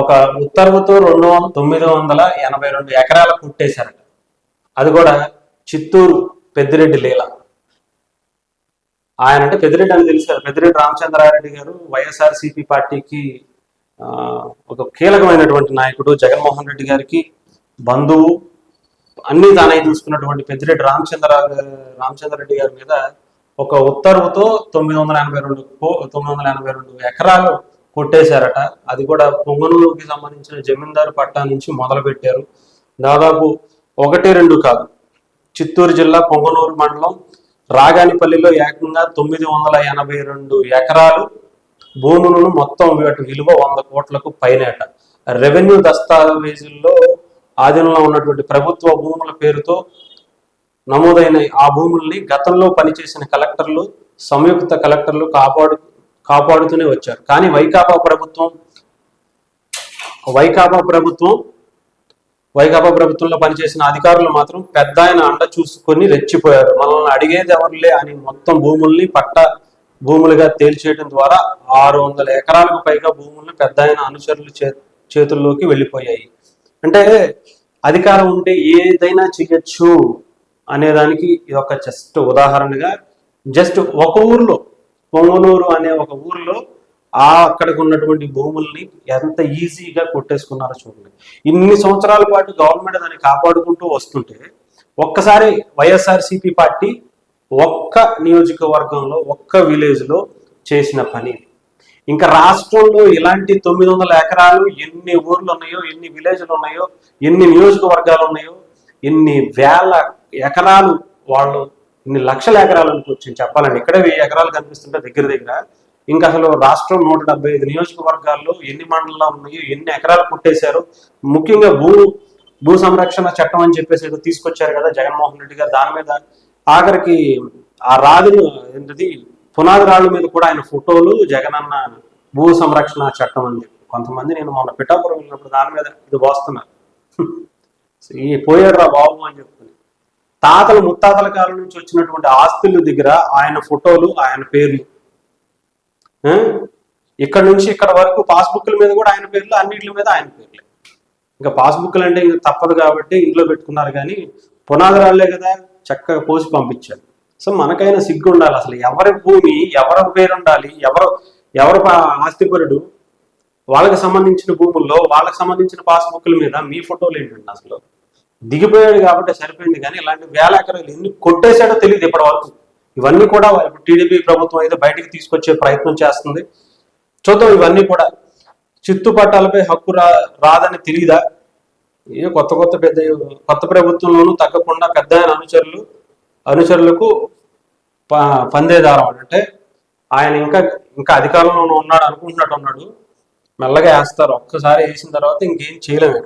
ఒక ఉత్తర్వుతో 982 ఎకరాలు కొట్టేశారట. అది కూడా చిత్తూరు పెద్దిరెడ్డి లీల. ఆయన అంటే పెద్దిరెడ్డి అని తెలుసు కదా, పెద్దిరెడ్డి రామచంద్రారెడ్డి గారు వైఎస్ఆర్సీపీ పార్టీకి ఒక కీలకమైనటువంటి నాయకుడు, జగన్మోహన్ రెడ్డి గారికి బంధువు, అన్ని తానై చూసుకున్నటువంటి పెద్దిరెడ్డి రామచంద్రారెడ్డి గారి మీద ఒక ఉత్తర్వుతో 982 ఎకరాలు కొట్టేశారట. అది కూడా పొంగనూరుకి సంబంధించిన జమీందారు పట్టా నుంచి మొదలు పెట్టారు. దాదాపు 1-2 కాదు, చిత్తూరు జిల్లా పొంగనూరు మండలం రాగానిపల్లిలో ఏకంగా 982 ఎకరాలు భూములను మొత్తం వాటి విలువ 100 కోట్లకు పైనేట. రెవెన్యూ దస్తావేజుల్లో ఆధీనంలో ఉన్నటువంటి ప్రభుత్వ భూముల పేరుతో నమోదైన ఆ భూముల్ని గతంలో పనిచేసిన కలెక్టర్లు, సంయుక్త కలెక్టర్లు కాపాడుతూనే వచ్చారు. కానీ వైకాపా ప్రభుత్వంలో పనిచేసిన అధికారులు మాత్రం పెద్ద ఆయన అండ చూసుకొని రెచ్చిపోయారు. మనల్ని అడిగేది ఎవరులే అని మొత్తం భూముల్ని భూములుగా తేల్చేయడం ద్వారా 600 ఎకరాలకు పైగా భూములను పెద్ద ఆయన అనుచరుల చేతుల్లోకి వెళ్ళిపోయాయి. అంటే అధికారం ఉంటే ఏదైనా చేయొచ్చు అనేదానికి ఇది ఒక జస్ట్ ఉదాహరణగా, జస్ట్ ఒక ఊర్లో, పొంగనూరు అనే ఒక ఊర్లో అక్కడికి ఉన్నటువంటి భూముల్ని ఎంత ఈజీగా కొట్టేసుకున్నారో చూడండి. ఇన్ని సంవత్సరాల పాటు గవర్నమెంట్ దాన్ని కాపాడుకుంటూ వస్తుంటే ఒక్కసారి వైఎస్ఆర్సీపీ పార్టీ ఒక్క నియోజకవర్గంలో, ఒక్క విలేజ్లో చేసిన పని. ఇంకా రాష్ట్రంలో ఇలాంటి 900 ఎకరాలు ఎన్ని ఊర్లు ఉన్నాయో, ఎన్ని విలేజ్లు ఉన్నాయో, ఎన్ని నియోజకవర్గాలు ఉన్నాయో, ఎన్ని వేల ఎకరాలు, వాళ్ళు ఇన్ని లక్షల ఎకరాలు అనుకోవచ్చు చెప్పాలండి. ఇక్కడే 1000 ఎకరాలు కనిపిస్తుంటే దగ్గర ఇంకా అసలు రాష్ట్రం 175 నియోజకవర్గాల్లో ఎన్ని మండలాలు ఉన్నాయో, ఎన్ని ఎకరాలు కొట్టేశారు. ముఖ్యంగా భూ సంరక్షణ చట్టం అని చెప్పేసి ఏదో తీసుకొచ్చారు కదా జగన్మోహన్ రెడ్డి గారు. దాని మీద ఆఖరికి ఆ రాజులు ఏంటది పునాది రాళ్ళ మీద కూడా ఆయన ఫోటోలు, జగనన్న భూ సంరక్షణ చట్టం అని చెప్పి కొంతమంది, నేను మొన్న పిఠాపురం వెళ్ళినప్పుడు దాని మీద ఇది పోస్తున్నారు, ఈ పోయాడురా బాబు అని చెప్పుకుని. తాతలు ముత్తాతల కాలం నుంచి వచ్చినటువంటి ఆస్తుల దగ్గర ఆయన ఫోటోలు, ఆయన పేర్లు, ఇక్కడ నుంచి ఇక్కడ వరకు పాస్బుక్ల మీద కూడా ఆయన పేర్లు, అన్నిటి మీద ఆయన పేర్లే. ఇంకా పాస్బుక్లు అంటే ఇంకా తప్పదు కాబట్టి ఇంట్లో పెట్టుకున్నారు, కానీ పునాది రాళ్లే కదా చక్కగా పోసి పంపించారు. సో మనకైనా సిగ్గు ఉండాలి. అసలు ఎవరి భూమి, ఎవరి పేరు ఉండాలి, ఎవరు ఆస్తిపరుడు, వాళ్ళకి సంబంధించిన భూముల్లో వాళ్ళకి సంబంధించిన పాస్బుక్ల మీద మీ ఫోటోలు ఏంటండి? అసలు దిగిపోయాడు కాబట్టి సరిపోయింది, కానీ ఇలాంటి 1000 ఎకరాలు ఎన్ని కొట్టేశాడో తెలియదు ఇప్పటి వరకు. ఇవన్నీ కూడా టీడీపీ ప్రభుత్వం అయితే బయటికి తీసుకొచ్చే ప్రయత్నం చేస్తుంది. చూద్దాం. ఇవన్నీ కూడా చిత్తు పట్టాలపై హక్కు రాదని తెలియదా? ఏ కొత్త ప్రభుత్వంలోనూ తగ్గకుండా పెద్ద అనుచరులకు పందేదారం. అంటే ఆయన ఇంకా అధికారంలో ఉన్నాడు అనుకుంటున్నట్టు ఉన్నాడు. మెల్లగా వేస్తారు. ఒక్కసారి వేసిన తర్వాత ఇంకేం చేయలేము.